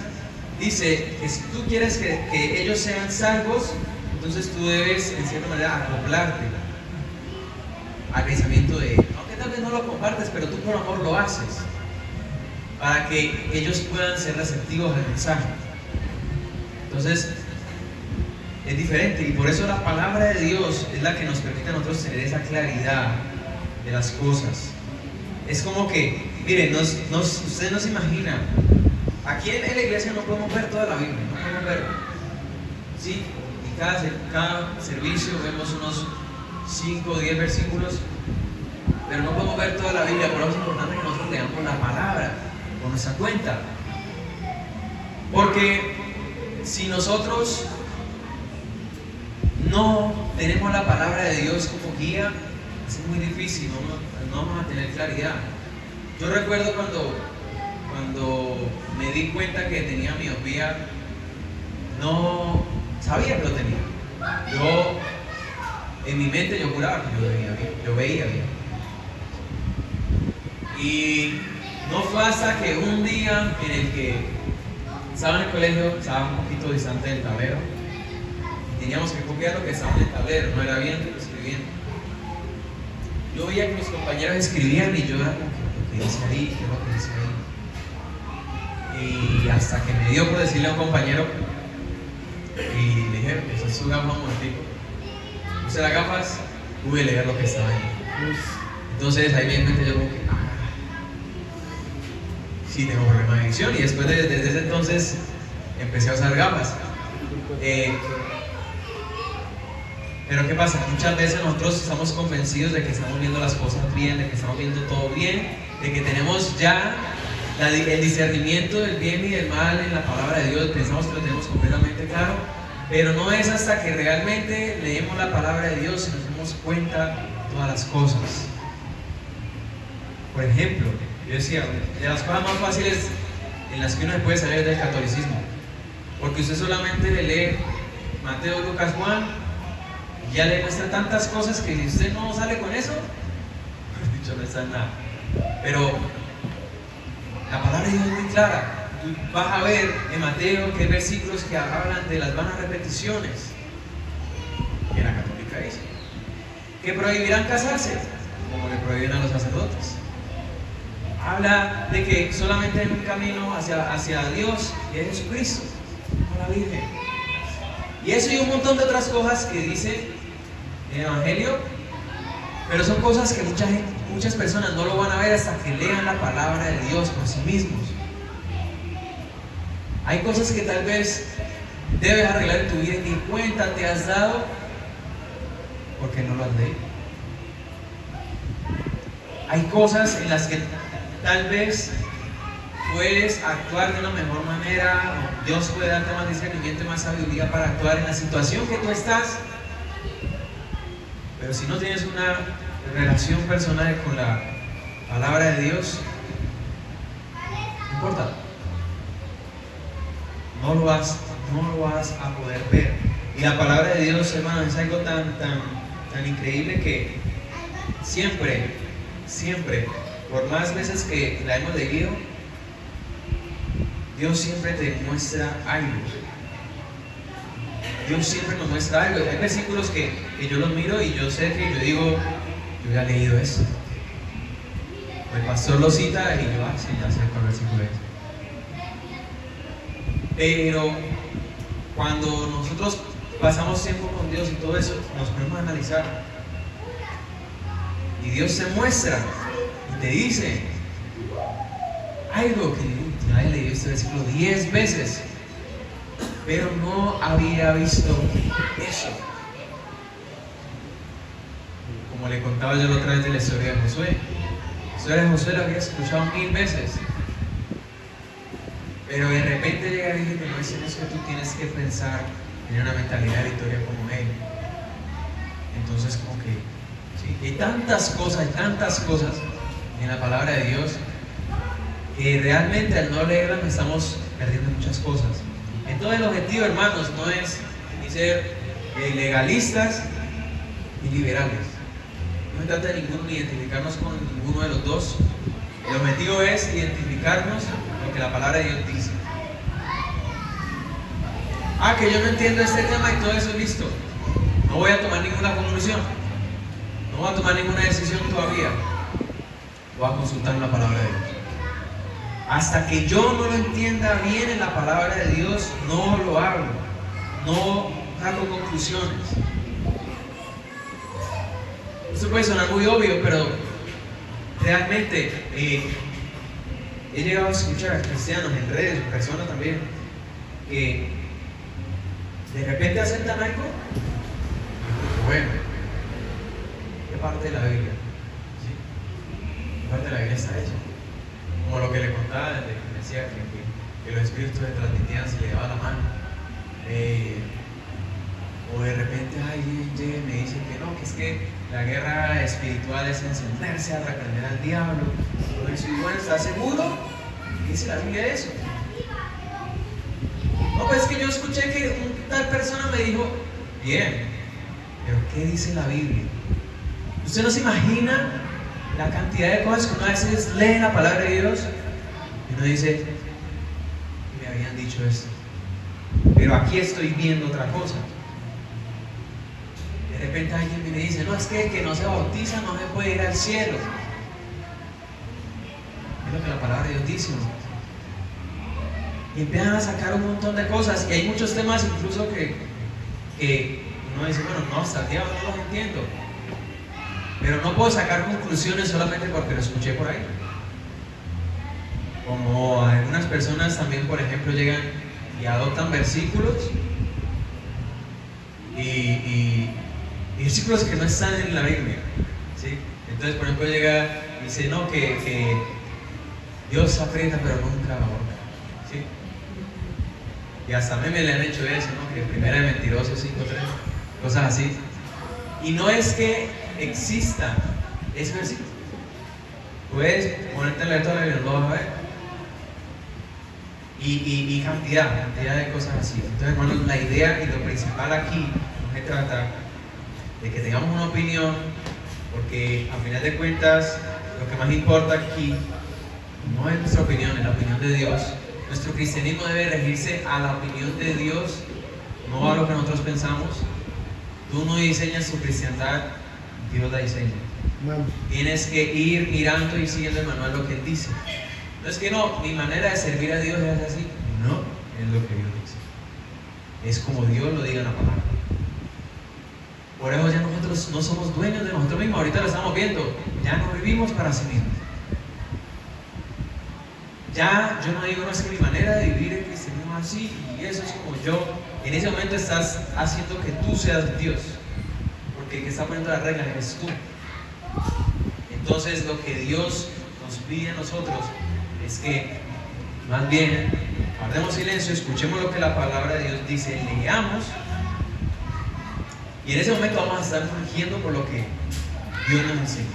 dice, que si tú quieres que ellos sean salvos, entonces tú debes, en cierta manera, acoplarte al pensamiento de ellos. Aunque tal vez no lo compartes, pero tú por amor lo haces, para que ellos puedan ser receptivos al mensaje. Entonces, es diferente, y por eso la palabra de Dios es la que nos permite a nosotros tener esa claridad de las cosas. Es como que, miren, ustedes no se imaginan, aquí en la iglesia no podemos ver toda la Biblia, no podemos verla, ¿sí? Y cada servicio vemos unos 5 o 10 versículos, pero no podemos ver toda la Biblia. Por eso es importante que nosotros leamos la palabra por nuestra cuenta, porque si nosotros no tenemos la palabra de Dios como guía, es muy difícil, no vamos a tener claridad. Yo recuerdo cuando me di cuenta que tenía miopía, no sabía que lo tenía. Yo, en mi mente, yo juraba que yo veía bien. Y no fue hasta que un día en el que estaba en el colegio, estaba un poquito distante del tablero, teníamos que copiar lo que estaba en el tablero, no era bien escribiendo. Yo veía que mis compañeros escribían y yo era como que, ¿qué dice ahí? ¿Qué es lo que dice ahí? Y hasta que me dio por decirle a un compañero, y le dije, eso es su gafa un momentico. Puse las gafas, pude leer lo que estaba ahí. Entonces ahí me mente yo como que, sí tengo problema de visión, y después desde ese entonces empecé a usar gafas. Pero ¿qué pasa? Muchas veces nosotros estamos convencidos de que estamos viendo las cosas bien, de que estamos viendo todo bien, de que tenemos ya el discernimiento del bien y del mal en la palabra de Dios, pensamos que lo tenemos completamente claro, pero no es hasta que realmente leemos la palabra de Dios y nos damos cuenta de todas las cosas. Por ejemplo, yo decía, de las cosas más fáciles en las que uno se puede salir del catolicismo, porque usted solamente le lee Mateo, Lucas, Juan, y ya le muestra tantas cosas que si usted no sale con eso, dicho no está en nada. Pero la palabra de Dios es muy clara. Tú vas a ver en Mateo que hay versículos que hablan de las vanas repeticiones, que la católica dice que prohibirán casarse, como le prohíben a los sacerdotes. Habla de que solamente hay un camino hacia Dios, y es Jesucristo, no la Virgen. Y eso y un montón de otras cosas que dice el Evangelio, pero son cosas que muchas personas no lo van a ver hasta que lean la palabra de Dios por sí mismos. Hay cosas que tal vez debes arreglar en tu vida y ni cuenta te has dado porque no lo has leído. Hay cosas en las que tal vez puedes actuar de una mejor manera, Dios puede darte más discernimiento y más sabiduría para actuar en la situación que tú estás, pero si no tienes una relación personal con la palabra de Dios, no importa, no lo vas a poder ver. Y la palabra de Dios, hermano, es algo tan increíble que siempre, por más veces que la hemos leído, Dios siempre te muestra algo. Dios siempre nos muestra algo. Hay versículos que yo los miro y yo sé que yo digo, yo ya he leído eso. El pastor lo cita y yo, sí, ya sé cuál versículo es. Pero cuando nosotros pasamos tiempo con Dios y todo eso, nos ponemos a analizar. Y Dios se muestra y te dice algo que ya he leído este versículo 10 veces, pero no había visto eso. Como le contaba yo la otra vez de la historia de Josué. La historia de Josué la había escuchado 1000 veces, pero de repente llega y dice, no es en eso que tú tienes que pensar, tener una mentalidad de victoria como él. Entonces como que sí, hay tantas cosas en la palabra de Dios que realmente al no leerlas estamos perdiendo muchas cosas. Entonces el objetivo, hermanos, no es ni ser legalistas ni liberales. No se trata de ni identificarnos con ninguno de los dos. El objetivo es identificarnos con lo que la palabra de Dios dice. Que yo no entiendo este tema y todo eso, listo. No voy a tomar ninguna conclusión. No no voy a tomar ninguna decisión todavía. Voy a consultar la palabra de Dios. Hasta que yo no lo entienda bien en la palabra de Dios, no lo hago. No saco conclusiones. Esto puede sonar muy obvio, pero realmente he llegado a escuchar a cristianos en redes, personas también, que de repente aceptan algo. Bueno, ¿qué parte de la Biblia? ¿Sí? ¿Qué parte de la Biblia está hecha? Como lo que le contaba, que decía que los espíritus se transmitían, se le daba la mano. O de repente alguien llega y me dice que no, que es que la guerra espiritual es encenderse a reprender al diablo. Y bueno, ¿estás seguro? ¿Qué dice la Biblia de eso? No, pues es que yo escuché que tal persona me dijo, bien, pero ¿qué dice la Biblia? ¿Usted no se imagina la cantidad de cosas que uno a veces lee en la palabra de Dios y uno dice, me habían dicho esto, pero aquí estoy viendo otra cosa? De repente alguien me dice, no, es que el que no se bautiza no se puede ir al cielo. Es lo que la palabra de Dios dice, ¿no? Y empiezan a sacar un montón de cosas, y hay muchos temas incluso que uno dice, bueno, no, hasta el día no los entiendo, pero no puedo sacar conclusiones solamente porque lo escuché por ahí. Como algunas personas también, por ejemplo, llegan y adoptan versículos y versículos que no están en la Biblia, ¿sí? Entonces, por ejemplo, llega y dice, no, que Dios aprieta pero nunca ahorca, ¿sí? Y hasta a mí me le han hecho eso, ¿no? Que primera de Mentirosos 5:3, cosas así. Y no es que exista ese versículo. Puedes ponerte a leer toda la Biblia, lo vas a ver. Y cantidad de cosas así. Entonces, hermanos, la idea y lo principal aquí no se trata de que tengamos una opinión, porque a final de cuentas lo que más importa aquí no es nuestra opinión, es la opinión de Dios. Nuestro cristianismo debe regirse a la opinión de Dios, no a lo que nosotros pensamos. Tú no diseñas tu cristiandad, Dios la diseña. Tienes que ir mirando y siguiendo el manual lo que Él dice. No es que no, mi manera de servir a Dios es así. No, es lo que Dios dice. Es como Dios lo diga en la palabra. Por eso ya nosotros no somos dueños de nosotros mismos. Ahorita lo estamos viendo. Ya no vivimos para sí mismos. Ya yo no digo, no, es que mi manera de vivir el cristianismo es así y eso es como yo. En ese momento estás haciendo que tú seas Dios, porque el que está poniendo las reglas eres tú. Entonces lo que Dios nos pide a nosotros es que más bien guardemos silencio, escuchemos lo que la palabra de Dios dice, leamos, y en ese momento vamos a estar fungiendo por lo que Dios nos enseña.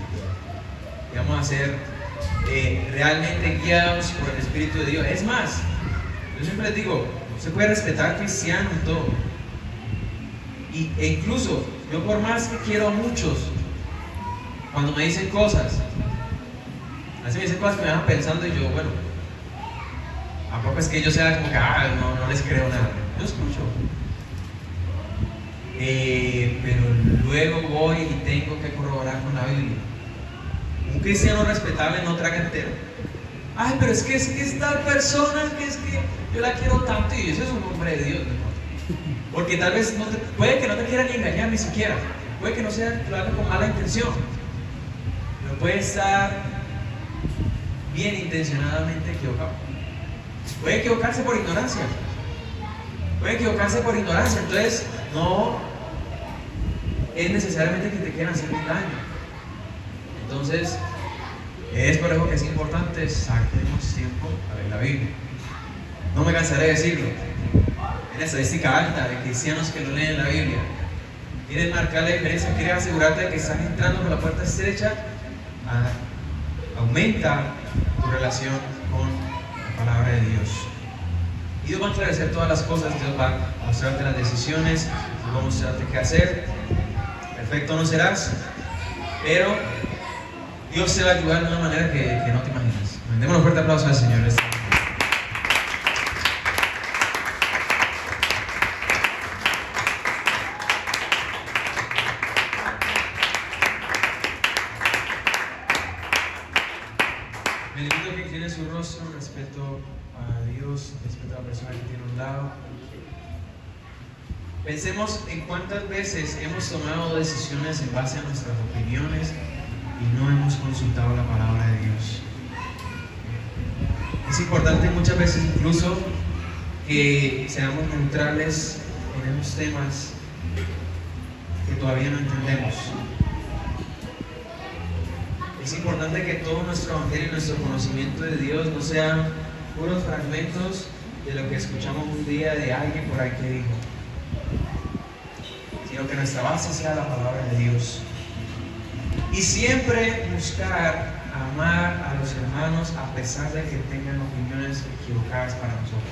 Y vamos a ser realmente guiados por el Espíritu de Dios. Es más, yo siempre les digo, se puede respetar cristiano y todo. E incluso, yo por más que quiero a muchos, cuando me dicen cosas, a veces me dicen cosas que me van pensando y yo, bueno, ¿a poco es que yo sea como que, no les creo nada? Yo escucho. Pero luego voy y tengo que corroborar con la Biblia. Un cristiano respetable no traga entero. Ay, pero es que es tal persona, que es que yo la quiero tanto, y ese es un hombre de Dios, ¿no? Porque tal vez puede que no te quiera ni engañar ni siquiera, puede que no sea, lo haga con mala intención, pero puede estar bien intencionadamente equivocado. Puede equivocarse por ignorancia, entonces no es necesariamente que te quieran hacer un daño. Entonces, es por eso que es importante saquemos tiempo a leer la Biblia. No me cansaré de decirlo. Hay una estadística alta de cristianos que no leen la Biblia. Quieres marcar la diferencia, quieres asegurarte de que estás entrando por la puerta estrecha, aumenta tu relación con la palabra de Dios. Y Dios va a esclarecer todas las cosas, Dios va a mostrarte las decisiones, Dios va a mostrarte qué hacer. Perfecto no serás, pero Dios te va a ayudar de una manera que no te imaginas. Demos un fuerte aplauso al Señor. Me invito a que incline su rostro, respeto a Dios, respeto a la persona que tiene a un lado. Pensemos en cuántas veces hemos tomado decisiones en base a nuestras opiniones y no hemos consultado la palabra de Dios. Es importante muchas veces incluso que seamos neutrales en esos temas que todavía no entendemos. Es importante que todo nuestro evangelio y nuestro conocimiento de Dios no sean puros fragmentos de lo que escuchamos un día de alguien por ahí que dijo, sino que nuestra base sea la palabra de Dios. Y siempre buscar amar a los hermanos a pesar de que tengan opiniones equivocadas para nosotros.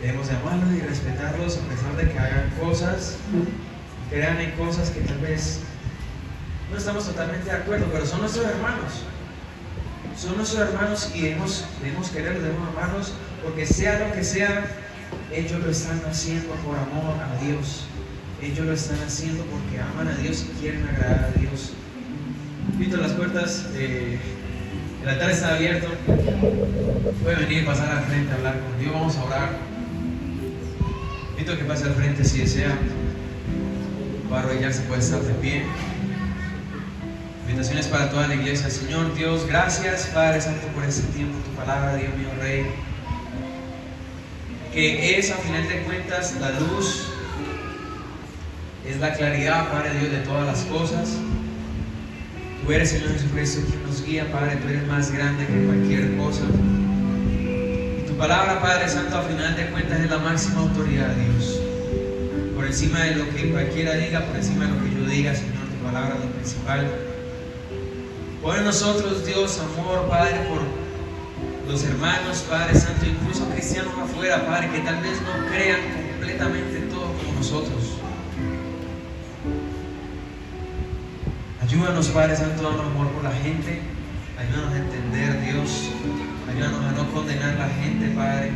Debemos de amarlos y respetarlos a pesar de que hagan cosas, crean en cosas que tal vez no estamos totalmente de acuerdo, pero son nuestros hermanos. Son nuestros hermanos y debemos quererlos, debemos amarlos, porque sea lo que sea, ellos lo están haciendo por amor a Dios. Ellos lo están haciendo porque aman a Dios y quieren agradar a Dios. Invito, las puertas, el altar está abierto. Puede venir, pasar al frente, hablar con Dios. Vamos a orar. Invito a que pase al frente si desea. Para arrodillarse puede estar de pie. Invitaciones para toda la iglesia. Señor Dios, gracias Padre Santo por este tiempo, tu palabra, Dios mío Rey, que es a final de cuentas la luz, es la claridad, Padre Dios, de todas las cosas. Tú eres, Señor Jesucristo, quien nos guía, Padre. Tú eres más grande que cualquier cosa. Y tu palabra, Padre Santo, a final de cuentas es la máxima autoridad, Dios. Por encima de lo que cualquiera diga, por encima de lo que yo diga, Señor, tu palabra es lo principal. Pon en nosotros, Dios, amor, Padre, por los hermanos, Padre Santo, incluso cristianos afuera, Padre, que tal vez no crean completamente todo como nosotros. Ayúdanos, Padre Santo, danos amor por la gente. Ayúdanos a entender, Dios. Ayúdanos a no condenar a la gente, Padre.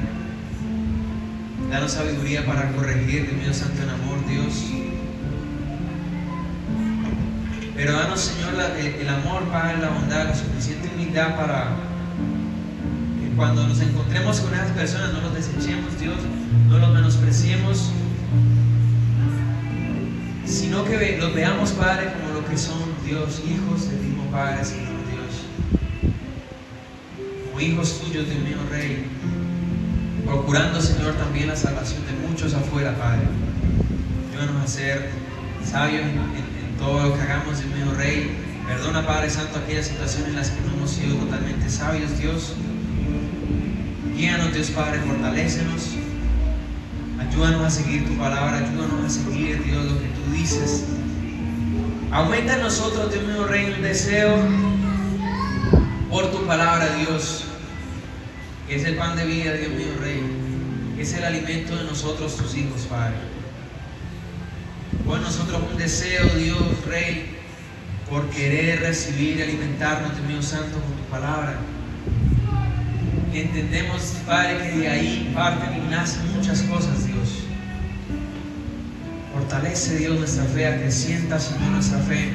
Danos sabiduría para corregir, Dios mío Santo, en amor, Dios. Pero danos, Señor, el amor, Padre, la bondad, la suficiente humildad para que cuando nos encontremos con esas personas no los desechemos, Dios, no los menospreciemos, sino que los veamos, Padre, como lo que son, Dios, hijos del mismo Padre, Señor Dios, como hijos tuyos, Dios mío Rey, procurando, Señor, también la salvación de muchos afuera, Padre. Ayúdanos a ser sabios en todo lo que hagamos, Dios mío Rey. Perdona, Padre Santo, aquellas situaciones en las que no hemos sido totalmente sabios, Dios. Guíanos, Dios Padre, fortalécenos. Ayúdanos a seguir tu palabra, ayúdanos a seguir, Dios, lo que tú dices. Aumenta en nosotros, Dios mío Rey, un deseo por tu palabra, Dios, que es el pan de vida, Dios mío Rey, que es el alimento de nosotros, tus hijos, Padre. Pon en nosotros un deseo, Dios Rey, por querer recibir y alimentarnos, Dios mío Santo, con tu palabra. Entendemos, Padre, que de ahí parten y nacen muchas cosas, Dios. Fortalece, Dios, nuestra fe, acrecienta, Señor, nuestra fe.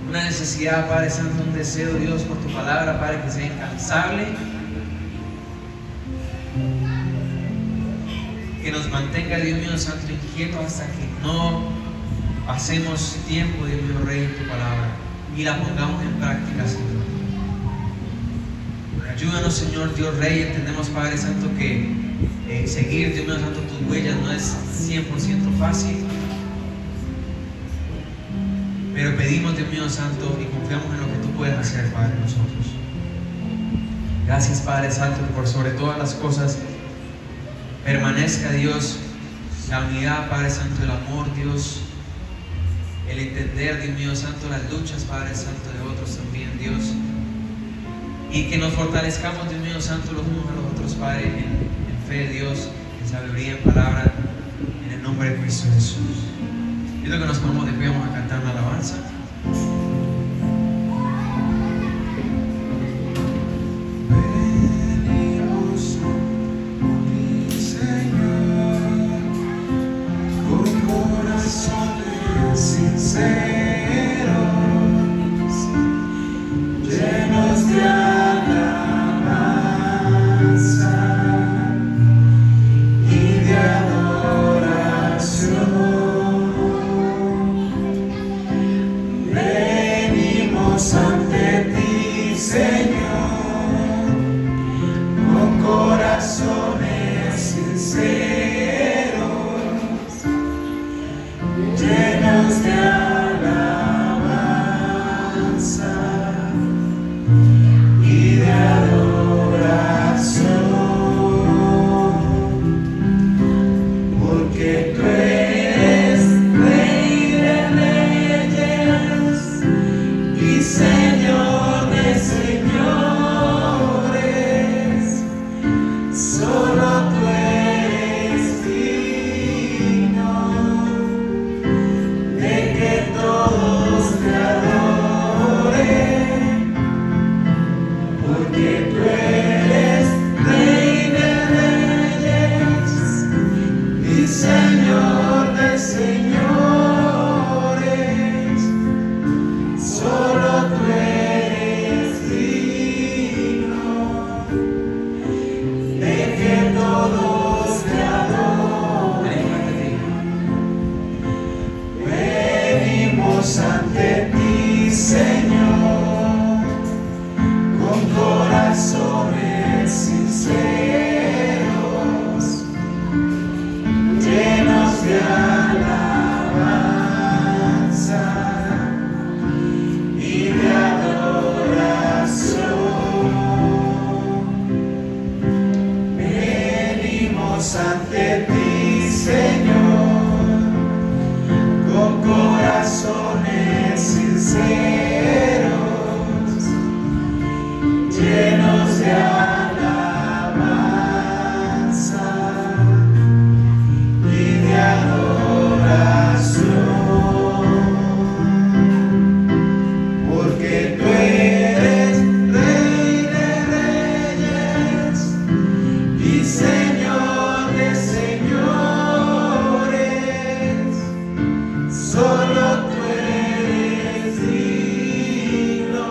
Una necesidad, Padre Santo, un deseo, Dios, por tu palabra, Padre, que sea incansable, que nos mantenga, Dios mío Santo, inquieto hasta que no pasemos tiempo, Dios mío Rey, en tu palabra y la pongamos en práctica, Señor. Ayúdanos, Señor Dios Rey. Entendemos, Padre Santo, que seguir, Dios mío Santo, tus huellas no es 100% fácil, pero pedimos, Dios mío Santo, y confiamos en lo que tú puedes hacer, Padre, nosotros. Gracias, Padre Santo, que por sobre todas las cosas permanezca, Dios, la unidad, Padre Santo, el amor, Dios, el entender, Dios mío Santo, las luchas, Padre Santo, de otros también, Dios, y que nos fortalezcamos, Dios mío Santo, los unos a los otros, Padre, en fe, Dios, en sabiduría, en palabra, en el nombre de Cristo Jesús. Pido que nos pongamos de pie, vamos a cantar una alabanza. Sinceros, llenos porque tú eres Rey de reyes y Señor de señores. Solo tú eres digno de que todos te adoren. Venimos ante ti, Señor, con corazones sinceros, llenos de alabanza y de adoración. Venimos ante ti, Señor, con corazones sinceros, llenos de alabanza y de adoración, porque tú eres Rey de reyes y Señor de señores. Solo tú eres digno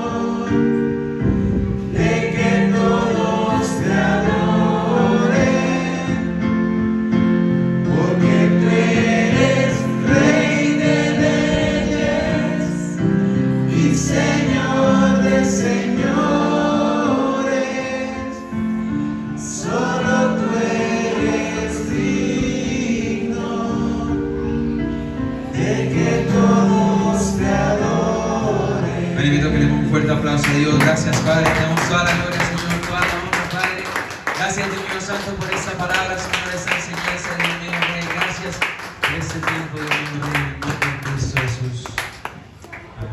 de que todos te adoren, porque tú eres Rey de reyes y Señor de señores. Solo tú eres digno de que todos te adoren. Me invito a que le demos un fuerte aplauso a Dios. Gracias, Padre. Te damos toda la gloria, Señor, toda la honra, Padre. Gracias, Dios mío santo, por esta palabra, Señor, esta enseñanza, Dios mío, Rey. Gracias por este tiempo, Dios mío, Rey.